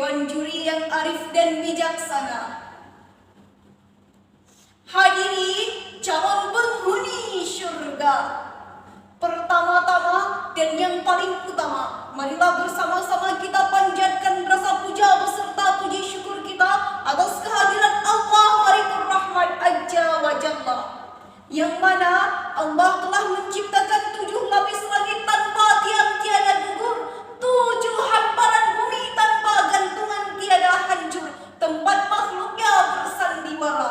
Dewan Juri yang arif dan bijaksana, hadirin calon penghuni syurga. Pertama-tama dan yang paling utama, marilah bersama-sama kita panjatkan rasa puja beserta puji syukur kita atas kehadiran Allah Malikur Rahman Azza wa Jalla, yang mana Allah telah menciptakan 7 lapis langit tanpa tiang-tiada gugur, 7 hamparan bumi tanpa gantungan tiada hancur, tempat makhluknya bersandiwara.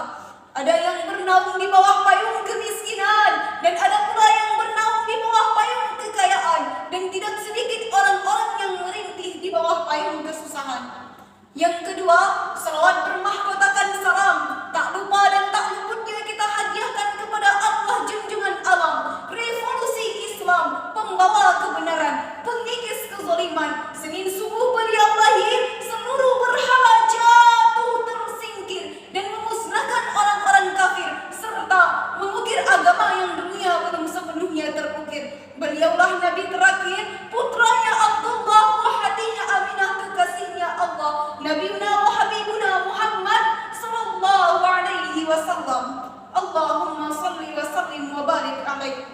Ada yang bernaung di bawah payung kemiskinan, dan ada pula yang bernaung di bawah payung kekayaan, dan tidak sedikit orang-orang yang merintih di bawah payung kesusahan. Yang kedua, salawat bermahkotakan salam, tak lupa dan tak luputnya kita hadiahkan kepada Allah junjungan alam, revolusi Islam, pembawa kebenaran, pengikis kezaliman. Senin subuh beliau lahir, seluruh berhala jatuh tersingkir dan memusnahkan orang-orang kafir, serta mengukir agama yang dunia belum sepenuhnya terukir. Beliaulah Nabi terakhir, putranya Abdullah, hatinya Aminah, kekasihnya Allah, Nabiuna wa Habibuna Muhammad sallallahu alaihi wasallam. Allahumma salli wa sallim wa barik alaih.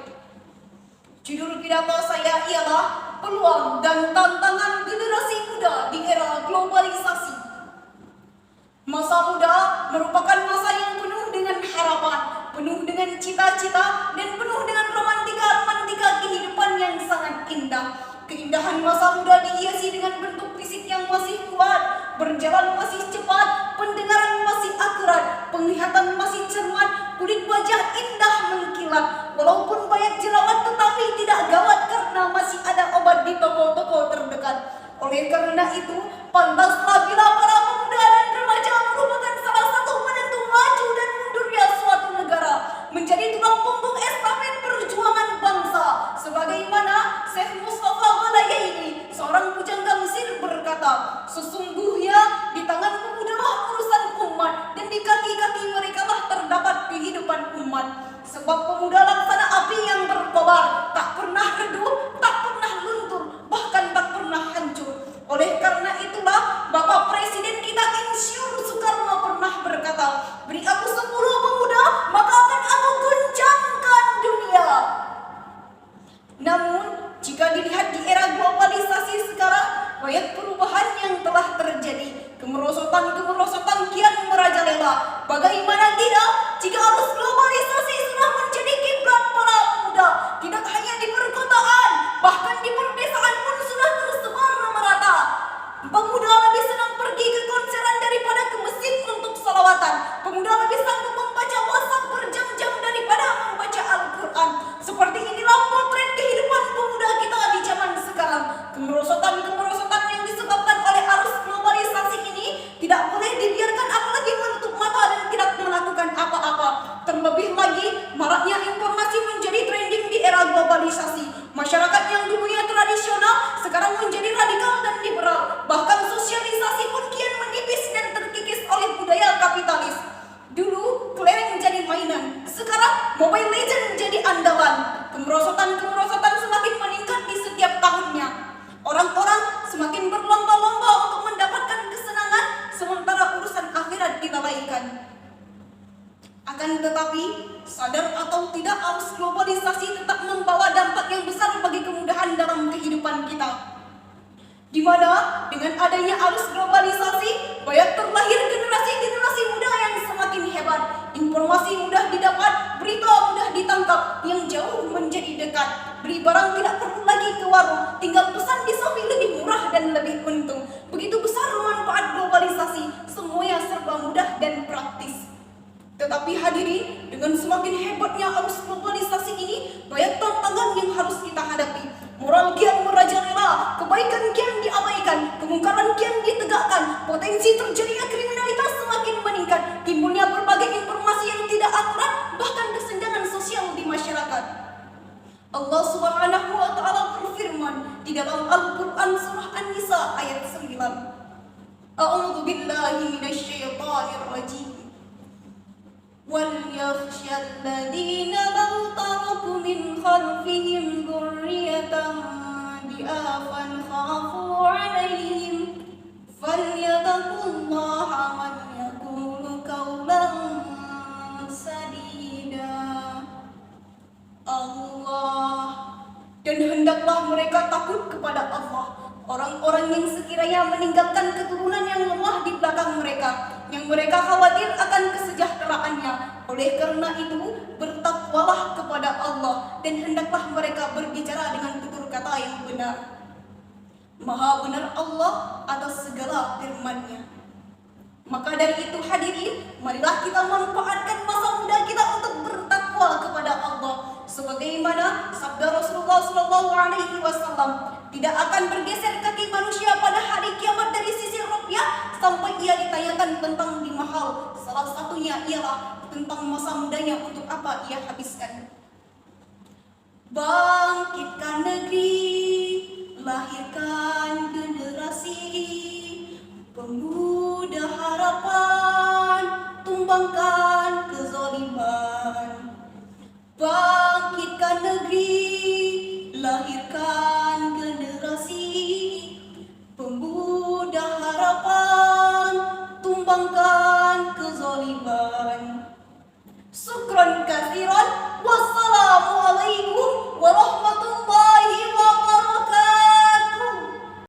Judul pidato saya ialah peluang dan tantangan generasi muda di era globalisasi. Masa muda merupakan masa yang penuh dengan harapan, penuh dengan cita-cita, dan penuh dengan romantika-romantika kehidupan yang sangat indah. Keindahan masa muda dihiasi dengan bentuk fisik yang masih kuat, berjalan masih cepat, pendengaran masih akurat, penglihatan masih cermat, kulit wajah indah mengkilat. Walaupun banyak jerawat tetapi tidak gawat karena masih ada obat di toko-toko terdekat. Oleh karena itu, pantaslah bila para pemuda dan remaja merupakan salah satu penentu maju dan mundurnya suatu negara, menjadi tulang punggung estafet perjuangan bangsa. Sebagaimana Syekh Mustafa Al-Ghalayaini, seorang pujangga Mesir, berkata, sesungguhnya di tangan pemudalah urusan umat, dan di kaki-kaki mereka lah terdapat kehidupan umat. Sebab pemuda laksana api yang berkobar, tak pernah redup, tak pernah luntur, bahkan tak pernah hancur. Oleh karena itulah Bapak Presiden kita Insinyur Soekarno pernah berkata, beri aku 10 pemuda, maka akan aku guncangkan dunia. Namun, jika dilihat di era globalisasi sekarang, banyak perubahan yang telah terjadi. Kemerosotan-kemerosotan kian merajalela. Bagaimana tidak jika arus globalisasi sudah menjadi kiblat para pemuda, tidak hanya di perkotaan, bahkan di perdesaan pun sudah tersebar merata. Pemuda lebih senang pergi ke konseran daripada ke masjid untuk salawatan. Pemuda lebih sanggup membaca WhatsApp berjam-jam daripada membaca Al-Quran. Seperti inilah potret kehidupan pemuda kita di zaman sekarang. Kemerosotan-kemerosotan yang disebabkan oleh arus globalisasi ini tidak boleh dibiarkan, apalagi menutup mata dan tidak melakukan apa-apa. Terlebih lagi, maraknya informasi menjadi trending di era globalisasi. Masyarakat yang dulunya tradisional sekarang menjadi radikal dan liberal. Bahkan sosialisasi pun kian menipis dan terkikis oleh budaya kapitalis. Dulu kelereng jadi mainan, sekarang Mobile Legends jadi andalan. Kemerosotan-kemerosotan semakin meningkat di setiap tahunnya. Orang-orang semakin berlomba-lomba untuk mendapatkan kesenangan, sementara urusan akhirat dilalaikan. Akan tetapi, sadar atau tidak, arus globalisasi tetap membawa dampak yang besar bagi kemudahan dalam kehidupan kita. Di mana dengan adanya arus globalisasi, banyak terlahir generasi-generasi muda yang semakin hebat. Informasi mudah didapat, berita mudah ditangkap, yang jauh menjadi dekat. Beli barang tidak perlu lagi ke warung, tinggal pesan di Shopee, lebih murah dan lebih untung. Begitu besar manfaat globalisasi, semuanya serba mudah dan praktis. Tetapi hadirin, dengan semakin hebatnya arus globalisasi ini, banyak tantangan yang harus kita hadapi. Moral kian merajalela, kebaikan kian diabaikan, kemungkaran kian ditegakkan, potensi terjadinya kriminalitas semakin meningkat, timbulnya berbagai informasi yang tidak akurat, bahkan kesenjangan sosial di masyarakat. Allah Subhanahu wa Ta'ala berfirman di dalam Al-Quran surah An-Nisa ayat 9. A'udzu billahi minasyaitonir rajim. وَلْيَخْشَ الَّذِينَ لَوْ تَرَكُوا مِنْ خَلْفِهِمْ ذُرِّيَّةً ضِعَافًا خَافُوا عَلَيْهِمْ falyattaqullaha man yaqulu qawlan sadida. Allah, dan hendaklah mereka takut kepada Allah, orang-orang yang sekiranya meninggalkan keturunan yang lemah di belakang mereka, yang mereka khawatir akan kesejahteraannya. Oleh karena itu, bertakwalah kepada Allah, dan hendaklah mereka berbicara dengan tutur kata yang benar. Maha benar Allah atas segala firman-Nya. Maka dari itu hadirin, marilah kita manfaatkan masa muda kita untuk bertakwa kepada Allah. Sebagaimana sabda Rasulullah SAW, tidak akan bergeser kaki manusia pada hari kiamat dari sisi rupiah sampai ia ditanyakan tentang 5 hal. Salah satunya ialah tentang masa mudanya, untuk apa ia habiskan. Bangkitkan negeri, lahirkan generasi pemuda harapan, tumbangkan kezaliman. Bangkitkan negeri, lahirkan generasi pemuda harapan, tumbangkan